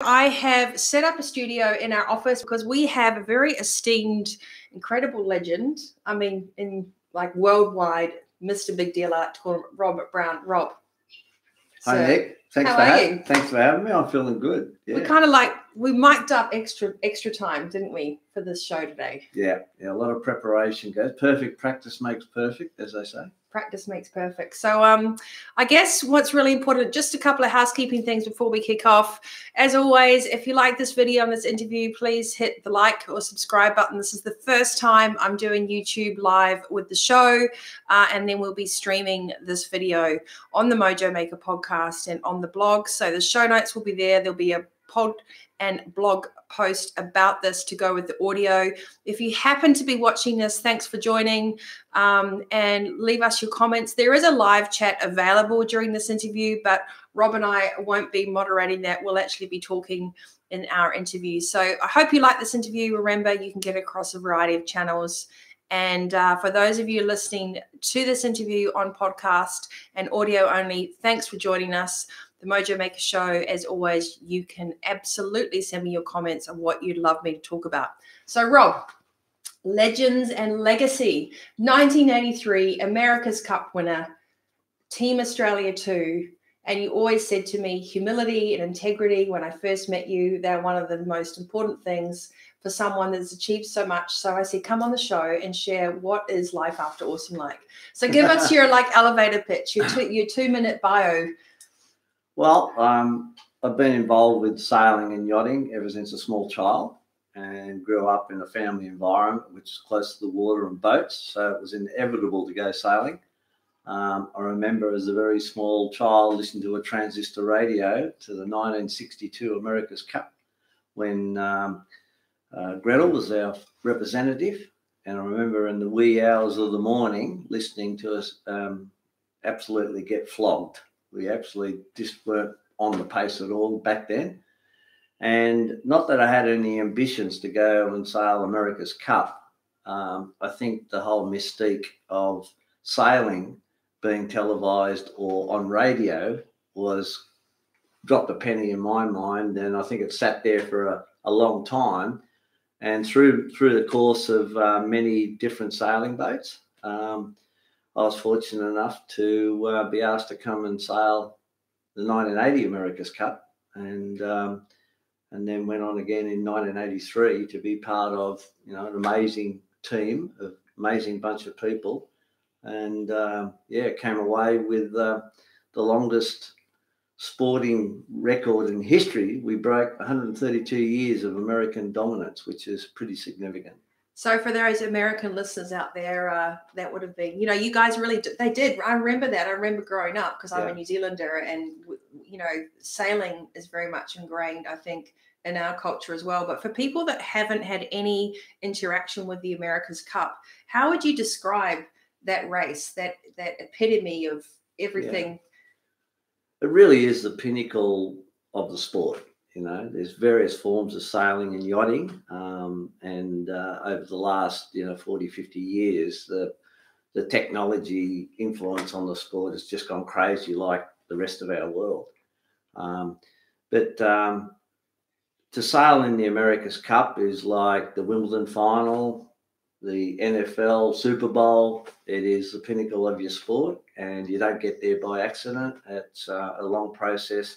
I have set up a studio in our office because we have a very esteemed, incredible legend. I mean, in like worldwide, Mr. Big Deal Art Tournament, Robert Brown. Rob. Hi, Nick. Thanks for having me. I'm feeling good. Yeah. We mic'd up extra time, didn't we, for this show today? Yeah. A lot of preparation goes. Perfect practice makes perfect, as they say. Practice makes perfect. So I guess what's really important, just a couple of housekeeping things before we kick off. As always, if you like this video and this interview, please hit the like or subscribe button. This is the first time I'm doing YouTube live with the show, and then we'll be streaming this video on the Mojo Maker podcast and on the blog. So the show notes will be there. There'll be a pod and blog post about this to go with the audio. If you happen to be watching this, thanks for joining, and leave us your comments. There is a live chat available during this interview, but Rob and I won't be moderating that. We'll actually be talking in our interview. So I hope you like this interview. Remember, you can get across a variety of channels. And for those of you listening to this interview on podcast and audio only, thanks for joining us. The Mojo Maker Show, as always, you can absolutely send me your comments on what you'd love me to talk about. So, Rob, Legends and Legacy, 1983, America's Cup winner, Team Australia 2. And you always said to me, humility and integrity, when I first met you, they're one of the most important things for someone that's achieved so much. So I said, come on the show and share what is life after awesome like. So give us your elevator pitch, your 2-minute bio. Well, I've been involved with sailing and yachting ever since a small child, and grew up in a family environment which is close to the water and boats, so it was inevitable to go sailing. I remember as a very small child listening to a transistor radio to the 1962 America's Cup when Gretel was our representative, and I remember in the wee hours of the morning listening to us absolutely get flogged. We absolutely just weren't on the pace at all back then. And not that I had any ambitions to go and sail America's Cup. I think the whole mystique of sailing being televised or on radio was dropped a penny in my mind, and I think it sat there for a long time. And through the course of many different sailing boats, I was fortunate enough to be asked to come and sail the 1980 America's Cup, and then went on again in 1983 to be part of an amazing team, an amazing bunch of people, and came away with the longest sporting record in history. We broke 132 years of American dominance, which is pretty significant. So for those American listeners out there, that would have been, you guys really they did. I remember that. I remember growing up because I'm a New Zealander, and, sailing is very much ingrained, I think, in our culture as well. But for people that haven't had any interaction with the America's Cup, how would you describe that race, that epitome of everything? It really is the pinnacle of the sport. There's various forms of sailing and yachting, and over the last 40, 50 years, the technology influence on the sport has just gone crazy, like the rest of our world. But to sail in the America's Cup is like the Wimbledon final, the NFL Super Bowl. It is the pinnacle of your sport, and you don't get there by accident. It's a long process,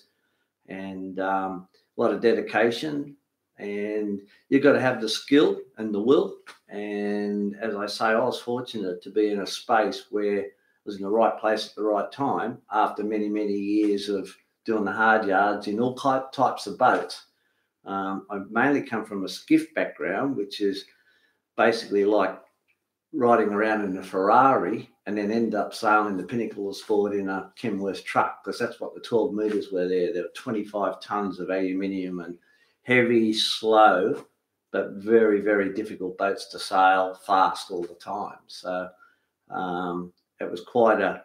and a lot of dedication, and you've got to have the skill and the will. And as I say, I was fortunate to be in a space where I was in the right place at the right time after many, many years of doing the hard yards in all types of boats. I mainly come from a skiff background, which is basically like riding around in a Ferrari and then end up sailing the pinnacle of sport in a Kenworth truck, because that's what the 12 metres were there. There were 25 tonnes of aluminium and heavy, slow, but very, very difficult boats to sail fast all the time. So it was quite a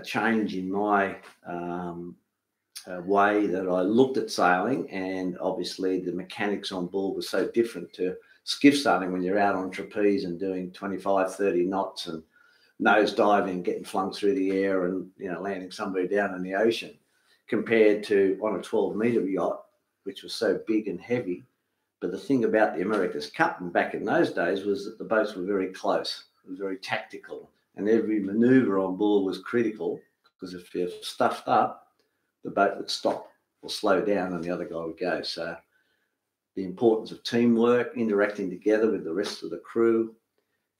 change in my way that I looked at sailing, and obviously the mechanics on board were so different to skiff sailing when you're out on trapeze and doing 25, 30 knots and nose diving, getting flung through the air and landing somebody down in the ocean, compared to on a 12-metre yacht which was so big and heavy. But the thing about the America's Cup and back in those days was that the boats were very close, very tactical, and every manoeuvre on board was critical, because if you're stuffed up, the boat would stop or slow down and the other guy would go. So the importance of teamwork, interacting together with the rest of the crew,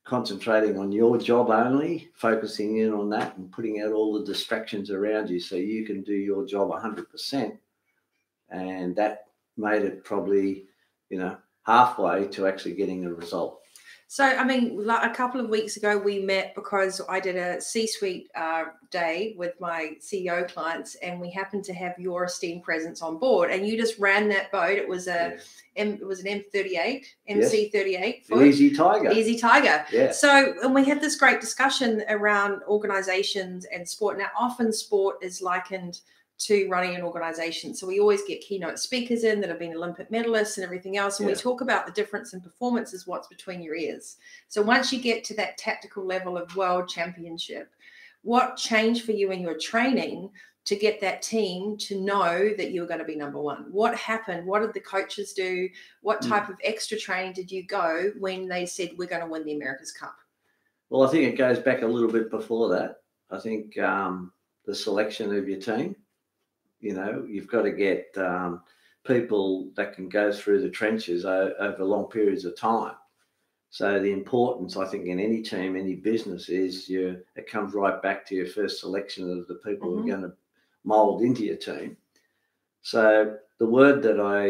concentrating on your job only, focusing in on that and putting out all the distractions around you so you can do your job 100%. And that made it probably, halfway to actually getting a result. So, I mean, like a couple of weeks ago, we met because I did a C-suite day with my CEO clients, and we happened to have your esteemed presence on board. And you just ran that boat. It was an M38, MC38. The Easy Tiger. Easy Tiger. Yeah. So, and we had this great discussion around organizations and sport. Now, often sport is likened to running an organization. So we always get keynote speakers in that have been Olympic medalists and everything else. And we talk about the difference in performance is what's between your ears. So once you get to that tactical level of world championship, what changed for you in your training to get that team to know that you were going to be number one? What happened? What did the coaches do? What type of extra training did you go when they said, we're going to win the America's Cup? Well, I think it goes back a little bit before that. I think the selection of your team. You've got to get people that can go through the trenches over long periods of time. So the importance, I think, in any team, any business is it comes right back to your first selection of the people who are going to mould into your team. So the word that I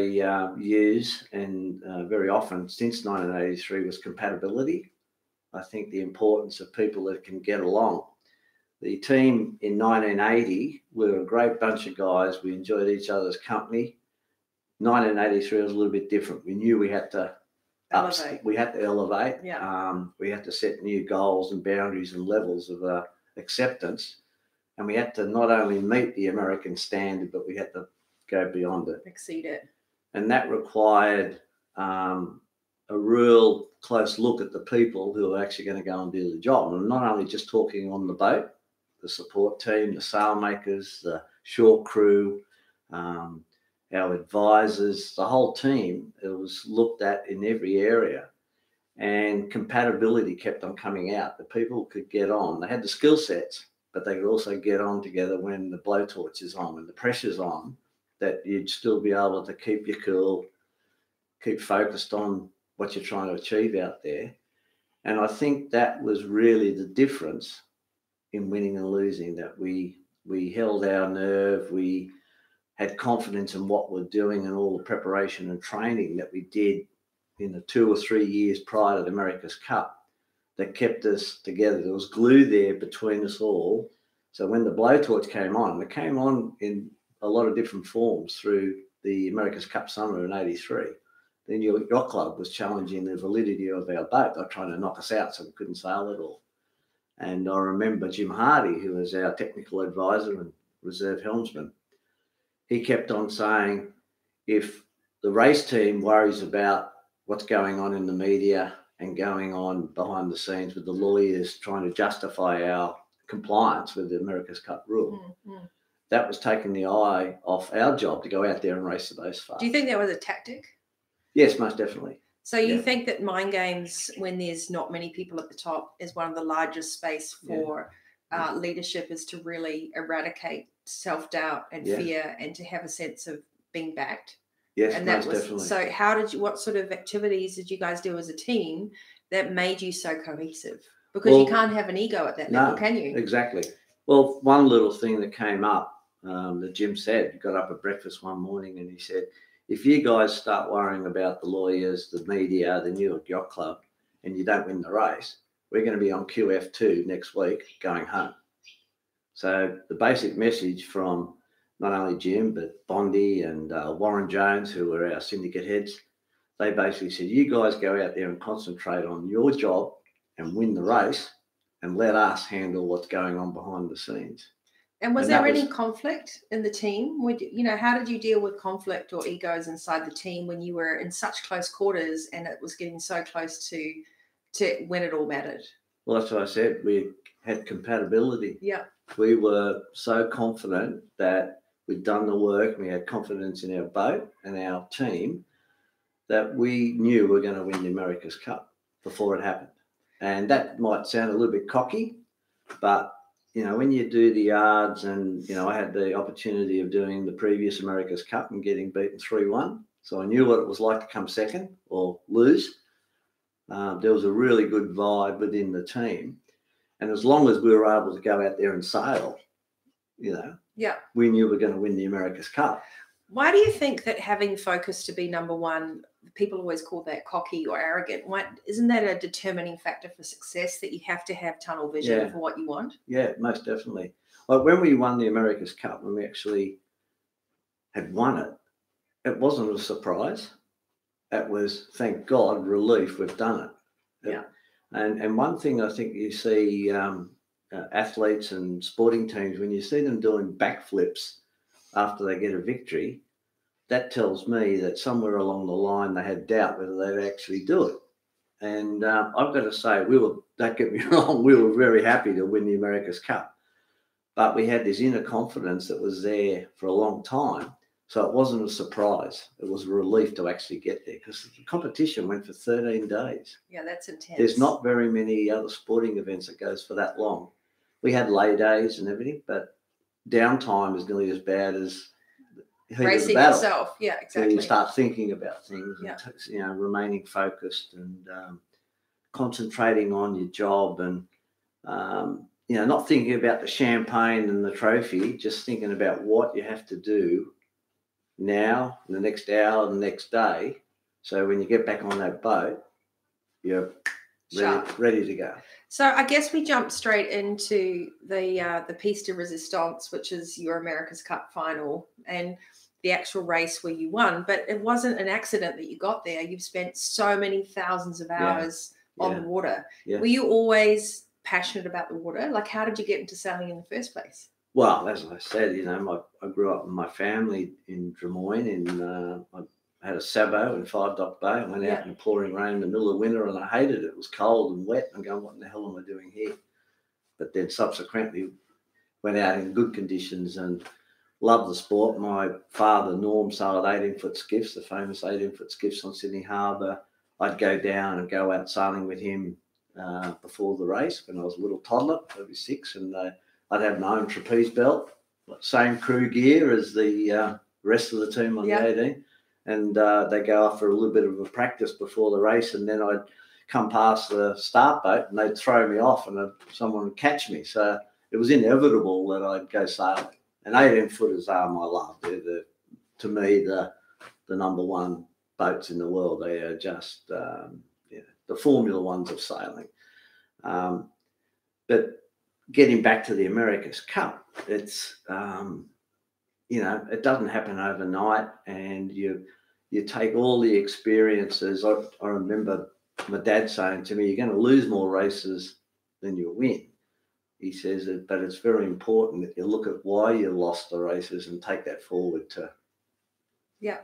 use and very often since 1983 was compatibility. I think the importance of people that can get along. The team in 1980 were a great bunch of guys. We enjoyed each other's company. 1983 was a little bit different. We knew we had to elevate. We had to set new goals and boundaries and levels of acceptance. And we had to not only meet the American standard, but we had to go beyond it. Exceed it. And that required a real close look at the people who are actually going to go and do the job. And not only just talking on the boat, the support team, the sailmakers, the shore crew, our advisors, the whole team. It was looked at in every area, and compatibility kept on coming out. The people could get on. They had the skill sets, but they could also get on together when the blowtorch is on, when the pressure's on, that you'd still be able to keep your cool, keep focused on what you're trying to achieve out there. And I think that was really the difference in winning and losing, that we held our nerve, we had confidence in what we're doing and all the preparation and training that we did in the 2 or 3 years prior to the America's Cup that kept us together. There was glue there between us all. So when the blowtorch came on, it came on in a lot of different forms through the America's Cup summer in 83. The New York Yacht Club was challenging the validity of our boat. They were trying to knock us out so we couldn't sail at all. And I remember Jim Hardy, who was our technical advisor and reserve helmsman, he kept on saying, if the race team worries about what's going on in the media and going on behind the scenes with the lawyers trying to justify our compliance with the America's Cup rule, that was taking the eye off our job to go out there and race the boats fast. Do you think that was a tactic? Yes, most definitely. So you think that mind games, when there's not many people at the top, is one of the largest space for leadership, is to really eradicate self-doubt and fear and to have a sense of being backed? Yes, and most definitely. So what sort of activities did you guys do as a team that made you so cohesive? Because you can't have an ego at that level, can you? Exactly. Well, one little thing that came up that Jim said, he got up at breakfast one morning and he said, if you guys start worrying about the lawyers, the media, the New York Yacht Club, and you don't win the race, we're going to be on QF2 next week going home. So the basic message from not only Jim, but Bondi and Warren Jones, who were our syndicate heads, they basically said, you guys go out there and concentrate on your job and win the race and let us handle what's going on behind the scenes. And was there any conflict in the team? How did you deal with conflict or egos inside the team when you were in such close quarters and it was getting so close to when it all mattered? Well, that's what I said. We had compatibility. Yeah. We were so confident that we'd done the work, we had confidence in our boat and our team, that we knew we were going to win the America's Cup before it happened. And that might sound a little bit cocky, but, you know, when you do the yards and, you know, I had the opportunity of doing the previous America's Cup and getting beaten 3-1. So I knew what it was like to come second or lose. There was a really good vibe within the team. And as long as we were able to go out there and sail, you know, we knew we were going to win the America's Cup. Why do you think that having focus to be number one, people always call that cocky or arrogant? Isn't that a determining factor for success, that you have to have tunnel vision for what you want? Yeah, most definitely. Like when we won the America's Cup, when we actually had won it, it wasn't a surprise. It was, thank God, relief, we've done it. Yeah. And one thing I think you see athletes and sporting teams, when you see them doing backflips after they get a victory, that tells me that somewhere along the line they had doubt whether they'd actually do it. And I've got to say, don't get me wrong, we were very happy to win the America's Cup. But we had this inner confidence that was there for a long time. So it wasn't a surprise. It was a relief to actually get there, because the competition went for 13 days. Yeah, that's intense. There's not very many other sporting events that goes for that long. We had lay days and everything, but downtime is nearly as bad as racing itself. Yeah, exactly. So you start thinking about things, and, you know, remaining focused and concentrating on your job, and you know, not thinking about the champagne and the trophy, just thinking about what you have to do now, the next hour, the next day. So when you get back on that boat, you're ready to go. So I guess we jump straight into the Piste de Resistance, which is your America's Cup final, and the actual race where you won. But it wasn't an accident that you got there. You've spent so many thousands of hours on the water. Yeah. Were you always passionate about the water? Like, how did you get into sailing in the first place? Well, as I said, you know, I grew up with my family in Drummoyne, and I had a Sabo in Five Dock Bay. I went out in the pouring rain in the middle of winter, and I hated it. It was cold and wet. I'm going, what in the hell am I doing here? But then subsequently went out in good conditions and loved the sport. My father, Norm, sailed 18-foot skiffs, the famous 18-foot skiffs on Sydney Harbour. I'd go down and go out sailing with him before the race when I was a little toddler, maybe 6, and I'd have my own trapeze belt, same crew gear as the rest of the team on the 18. And they go off for a little bit of a practice before the race, and then I'd come past the start boat and they'd throw me off and someone would catch me. So it was inevitable that I'd go sailing. And 18-footers are my love. They're, to me, the number one boats in the world. They are just the Formula Ones of sailing. But getting back to the America's Cup, it's you know, it doesn't happen overnight, and you take all the experiences. I remember my dad saying to me, "You're going to lose more races than you win." He says, but it's very important that you look at why you lost the races and take that forward to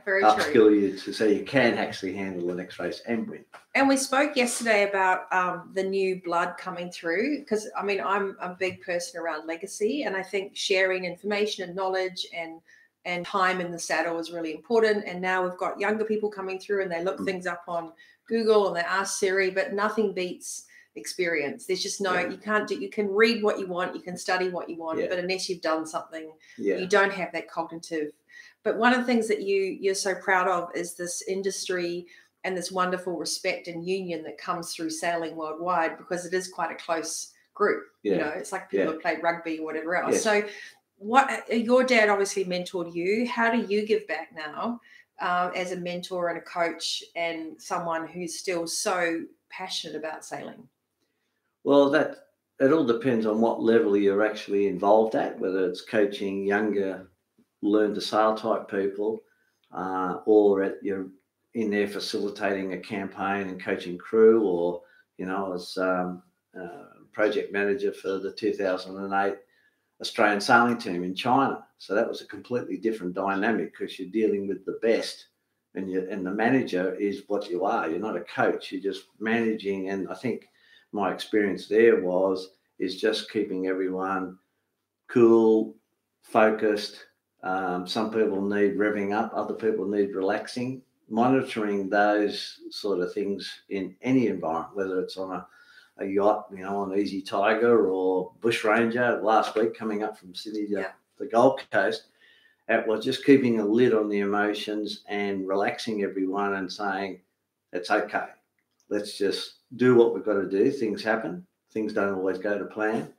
very upskill true. You so you can actually handle the next race and win. And we spoke yesterday about the new blood coming through, because I mean, I'm a big person around legacy, and I think sharing information and knowledge and time in the saddle is really important. And now we've got younger people coming through, and they look things up on Google and they ask Siri, but nothing beats experience. There's just no, you can't do, you can read what you want, you can study what you want, but unless you've done something, you don't have that cognitive. But one of the things that you're so proud of is this industry and this wonderful respect and union that comes through sailing worldwide, because it is quite a close group. You know, it's like people have played rugby or whatever else. So your dad obviously mentored you. How do you give back now as a mentor and a coach and someone who's still so passionate about sailing? Well, it all depends on what level you're actually involved at, whether it's coaching younger learn to sail type people, or you're in there facilitating a campaign and coaching crew, or, you know, I was project manager for the 2008 Australian sailing team in China. So that was a completely different dynamic, because you're dealing with the best, and the manager is what you are. You're not a coach, you're just managing. And I think my experience there is just keeping everyone cool, focused, Some people need revving up, other people need relaxing. Monitoring those sort of things in any environment, whether it's on a yacht, on Easy Tiger or Bush Ranger last week coming up from Sydney to the Gold Coast, it was just keeping a lid on the emotions and relaxing everyone and saying, it's okay. Let's just do what we've got to do. Things happen. Things don't always go to plan.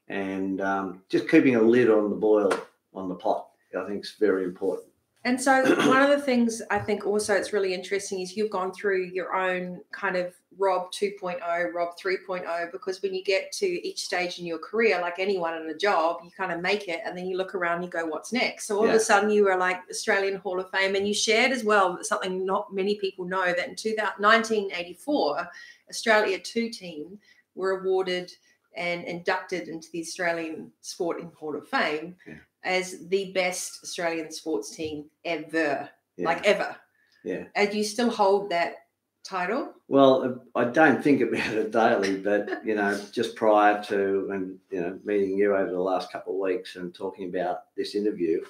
And just keeping a lid on the boil, on the pot, I think is very important. And so one of the things I think also it's really interesting is you've gone through your own kind of Rob 2.0, Rob 3.0, because when you get to each stage in your career, like anyone in a job, you kind of make it and then you look around and you go, what's next? So all of a sudden you were like Australian Hall of Fame, and you shared as well something not many people know, that in 1984, Australia 2 team were awarded and inducted into the Australian Sporting Hall of Fame as the best Australian sports team ever, like ever. Yeah. And you still hold that title? Well, I don't think about it daily, but, just prior to and, meeting you over the last couple of weeks and talking about this interview,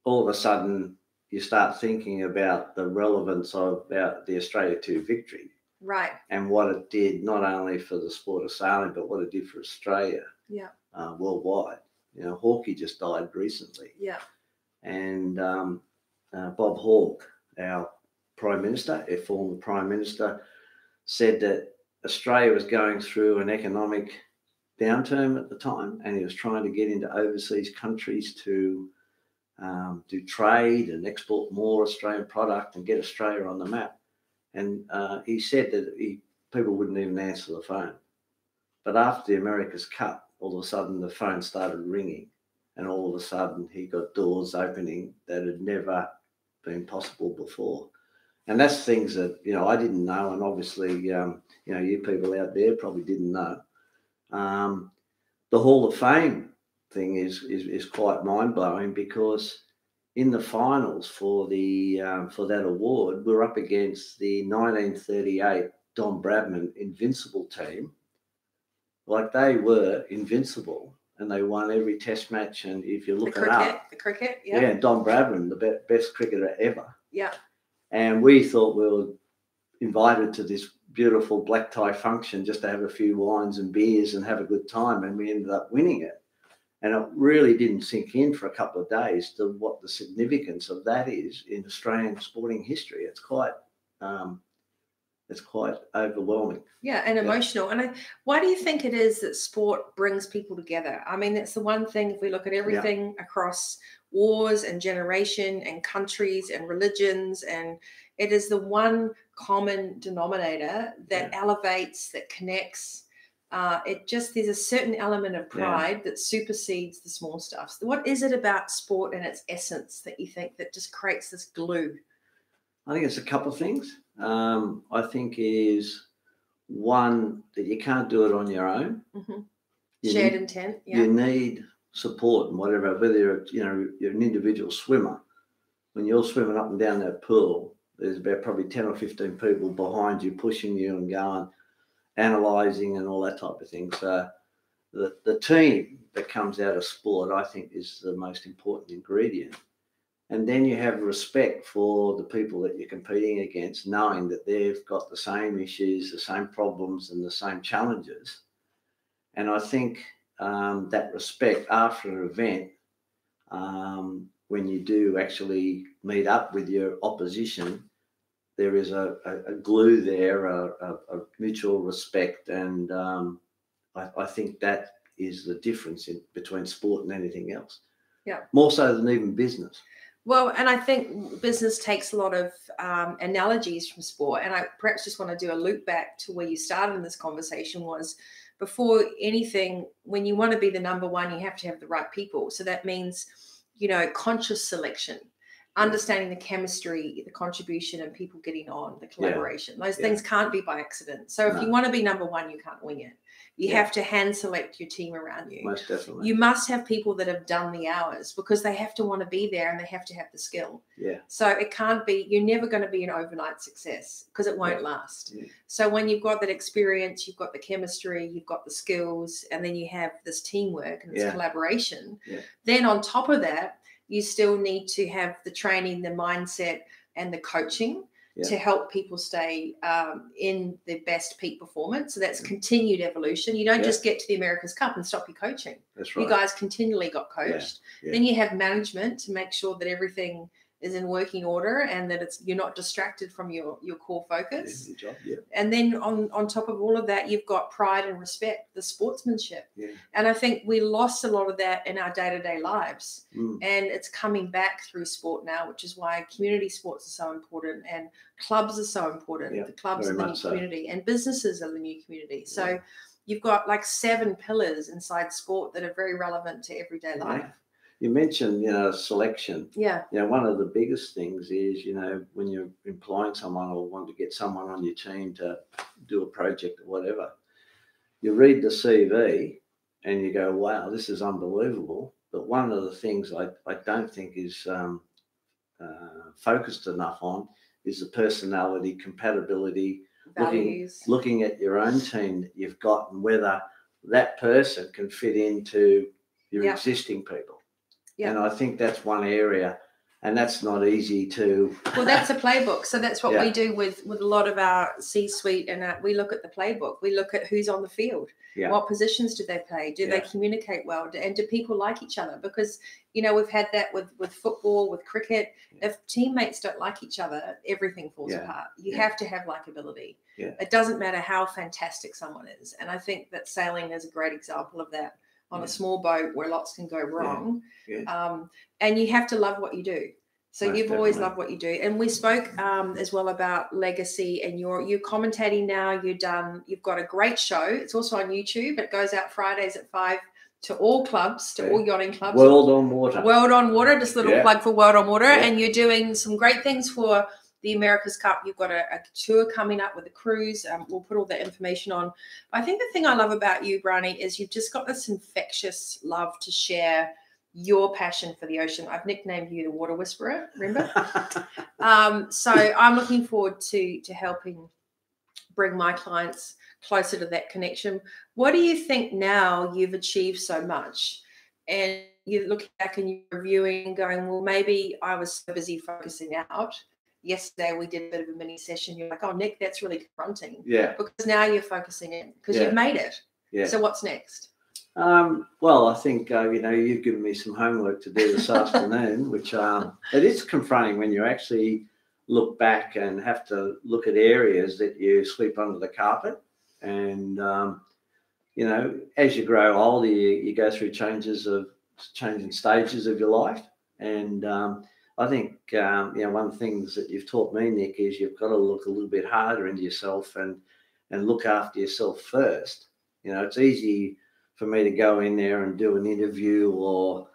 all of a sudden you start thinking about the relevance of the Australia 2 victory. Right. And what it did, not only for the sport of sailing, but what it did for Australia worldwide. Hawkey just died recently. Yeah. And Bob Hawke, our Prime Minister, a former Prime Minister, said that Australia was going through an economic downturn at the time, and he was trying to get into overseas countries to do trade and export more Australian product and get Australia on the map. And he said that people wouldn't even answer the phone. But after the America's Cup, all of a sudden the phone started ringing, and all of a sudden he got doors opening that had never been possible before. And that's things that, I didn't know. And obviously, you people out there probably didn't know. The Hall of Fame thing is quite mind-blowing, because in the finals for that award, we're up against the 1938 Don Bradman Invincible team. Like, they were invincible, and they won every test match. And if you look it up, the cricket, Don Bradman, the best cricketer ever. Yeah. And we thought we were invited to this beautiful black tie function just to have a few wines and beers and have a good time, and we ended up winning it. And it really didn't sink in for a couple of days to what the significance of that is in Australian sporting history. It's quite overwhelming. Yeah, and emotional. And why do you think it is that sport brings people together? I mean, that's the one thing, if we look at everything across wars and generation and countries and religions, and it is the one common denominator that elevates, that connects. There's a certain element of pride that supersedes the small stuff. So what is it about sport and its essence that you think that just creates this glue? I think it's a couple of things. I think is one, that you can't do it on your own. Mm-hmm. Shared intent. Yeah. You need support and whatever, whether you're an individual swimmer. When you're swimming up and down that pool, there's about probably 10 or 15 people behind you pushing you and going, analysing and all that type of thing. So the team that comes out of sport, I think, is the most important ingredient. And then you have respect for the people that you're competing against, knowing that they've got the same issues, the same problems and the same challenges. And I think that respect after an event, when you do actually meet up with your opposition, there is a glue there, a mutual respect. And I think that is the difference between sport and anything else. Yeah. More so than even business. Well, and I think business takes a lot of analogies from sport. And I perhaps just want to do a loop back to where you started in this conversation was, before anything, when you want to be the number one, you have to have the right people. So that means, conscious selection, understanding the chemistry, the contribution and people getting on, the collaboration. Those things can't be by accident. So if you want to be number one, you can't wing it. You have to hand select your team around you. Most definitely. You must have people that have done the hours, because they have to want to be there and they have to have the skill. Yeah. So it can't be, you're never going to be an overnight success, because it won't last. Yeah. So when you've got that experience, you've got the chemistry, you've got the skills, and then you have this teamwork and this collaboration. Yeah. Then on top of that, you still need to have the training, the mindset, and the coaching to help people stay in their best peak performance. So that's continued evolution. You don't just get to the America's Cup and stop your coaching. That's right. You guys continually got coached. Then you have management to make sure that everything is in working order and that you're not distracted from your core focus. Good job. Yeah. And then on top of all of that, you've got pride and respect, the sportsmanship. And I think we lost a lot of that in our day-to-day lives. And it's coming back through sport now, which is why community sports are so important and clubs are so important. The clubs are the new community and businesses are the new community. So you've got like 7 pillars inside sport that are very relevant to everyday life. You mentioned, selection. One of the biggest things is, when you're employing someone or want to get someone on your team to do a project or whatever, you read the CV and you go, wow, this is unbelievable. But one of the things I don't think is focused enough on is the personality, compatibility, looking at your own team that you've got and whether that person can fit into your existing people. And I think that's one area, and that's not easy to. Well, that's a playbook. So that's what we do with a lot of our C-suite, and we look at the playbook. We look at who's on the field. What positions do they play? Do they communicate well? And do people like each other? Because, we've had that with football, with cricket. If teammates don't like each other, everything falls apart. You have to have likability. It doesn't matter how fantastic someone is. And I think that sailing is a great example of that. On a small boat where lots can go wrong. And you have to love what you do. So you've always loved what you do. And we spoke as well about legacy, and you're commentating now. You've got a great show. It's also on YouTube. It goes out Fridays at 5 to all clubs, to all yachting clubs. World on Water. World on Water, just a little plug for World on Water. And you're doing some great things for the America's Cup. You've got a tour coming up with a cruise. We'll put all that information on. But I think the thing I love about you, Bryony, is you've just got this infectious love to share your passion for the ocean. I've nicknamed you the Water Whisperer, remember? So I'm looking forward to helping bring my clients closer to that connection. What do you think now you've achieved so much? And you're looking back and you're reviewing and going, well, maybe I was so busy focusing out. Yesterday we did a bit of a mini session. You're like, oh, Nick, that's really confronting. Because now you're focusing in because you've made it. So what's next? Well, I think, you've given me some homework to do this afternoon, which it is confronting when you actually look back and have to look at areas that you sweep under the carpet. And, as you grow older, you go through changing stages of your life. And I think, one of the things that you've taught me, Nick, is you've got to look a little bit harder into yourself and look after yourself first. It's easy for me to go in there and do an interview or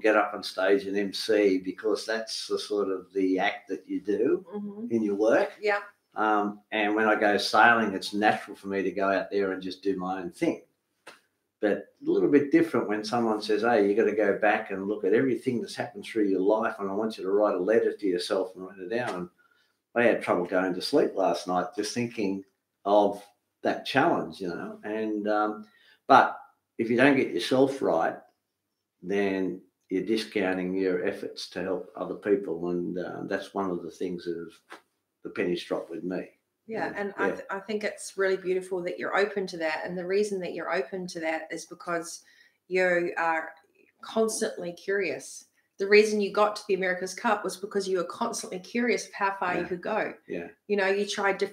get up on stage and MC because that's the sort of the act that you do in your work. And when I go sailing, it's natural for me to go out there and just do my own thing. But a little bit different when someone says, hey, you got to go back and look at everything that's happened through your life, and I want you to write a letter to yourself and write it down. And I had trouble going to sleep last night just thinking of that challenge, And but if you don't get yourself right, then you're discounting your efforts to help other people. And that's one of the things that the pennies dropped with me. I think it's really beautiful that you're open to that. And the reason that you're open to that is because you are constantly curious. The reason you got to the America's Cup was because you were constantly curious of how far you could go. You tried to,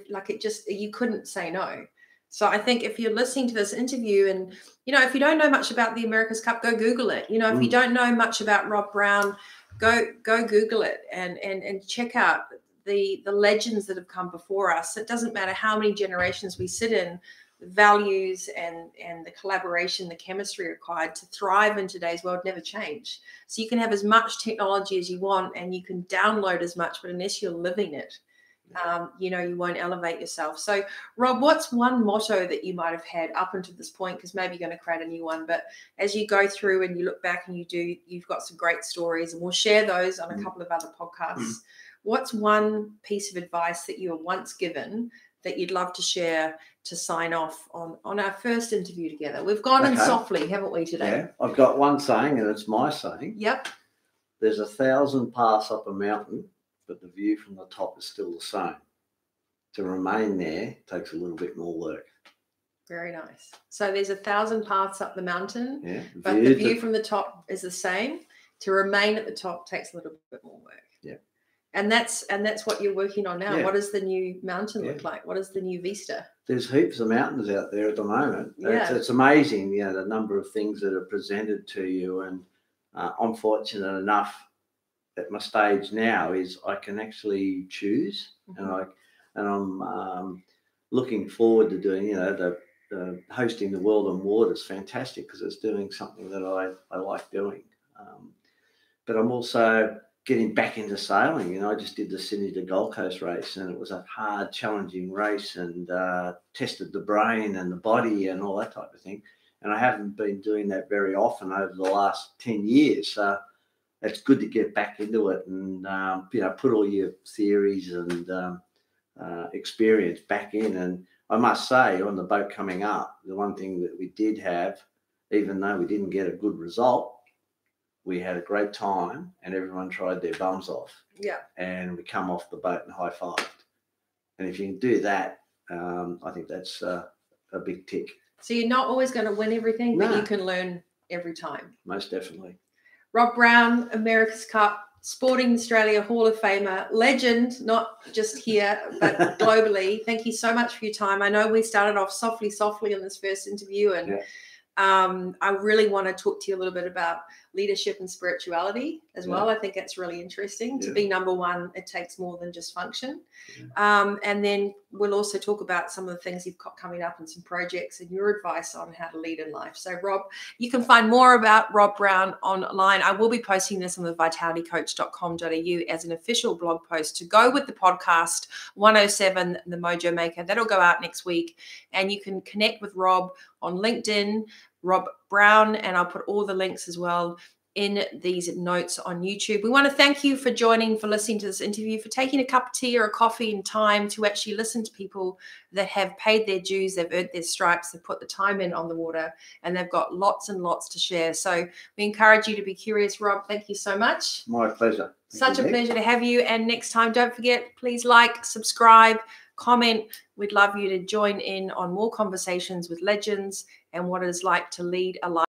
you couldn't say no. So I think if you're listening to this interview and, if you don't know much about the America's Cup, go Google it. If you don't know much about Rob Brown, go Google it and check out the legends that have come before us. It doesn't matter how many generations we sit in, the values and the collaboration, the chemistry required to thrive in today's world never change. So you can have as much technology as you want and you can download as much, but unless you're living it, you won't elevate yourself. So Rob, what's one motto that you might have had up until this point? Because maybe you're going to create a new one, but as you go through and you look back and you've got some great stories, and we'll share those on a couple of other podcasts. What's one piece of advice that you were once given that you'd love to share to sign off on our first interview together? We've gone in softly, haven't we, today? Yeah, I've got one saying, and it's my saying. Yep. there's 1,000 paths up a mountain, but the view from the top is still the same. To remain there takes a little bit more work. Very nice. So there's 1,000 paths up the mountain, Yeah, but the view from the top is the same. To remain at the top takes a little bit more work. Yeah. And that's what you're working on now. Yeah. What does the new mountain look like? What is the new vista? There's heaps of mountains out there at the moment. Yeah. It's amazing, you know, the number of things that are presented to you. And I'm fortunate enough at my stage now is I can actually choose, and I'm looking forward to doing, you know, the hosting the World on Water is fantastic because it's doing something that I like doing. But I'm also getting back into sailing. You know, I just did the Sydney to Gold Coast race, and it was a hard, challenging race, and tested the brain and the body and all that type of thing. And I haven't been doing that very often over the last 10 years. So it's good to get back into it and, you know, put all your theories and experience back in. And I must say, on the boat coming up, the one thing that we did have, even though we didn't get a good result, we had a great time and everyone tried their bums off. Yeah. And we come off the boat and high-fived. And if you can do that, I think that's a big tick. So you're not always going to win everything, but you can learn every time. Most definitely. Rob Brown, America's Cup, Sporting Australia Hall of Famer, legend, not just here, but globally. Thank you so much for your time. I know we started off softly in this first interview, and I really want to talk to you a little bit about leadership and spirituality as well. I think that's really interesting. To be number one, it takes more than just function. And then we'll also talk about some of the things you've got coming up and some projects and your advice on how to lead in life. So Rob, you can find more about Rob Brown online. I will be posting this on the vitalitycoach.com.au as an official blog post to go with the podcast 107, The Mojo Maker. That'll go out next week. And you can connect with Rob on LinkedIn, Rob Brown, and I'll put all the links as well in these notes on YouTube. We want to thank you for joining, for listening to this interview, for taking a cup of tea or a coffee and time to actually listen to people that have paid their dues, they've earned their stripes, they've put the time in on the water, and they've got lots and lots to share. So we encourage you to be curious. Rob, thank you so much. My pleasure. Such a pleasure to have you. And next time, don't forget, please like, subscribe, comment. We'd love you to join in on more conversations with legends and what it's like to lead a life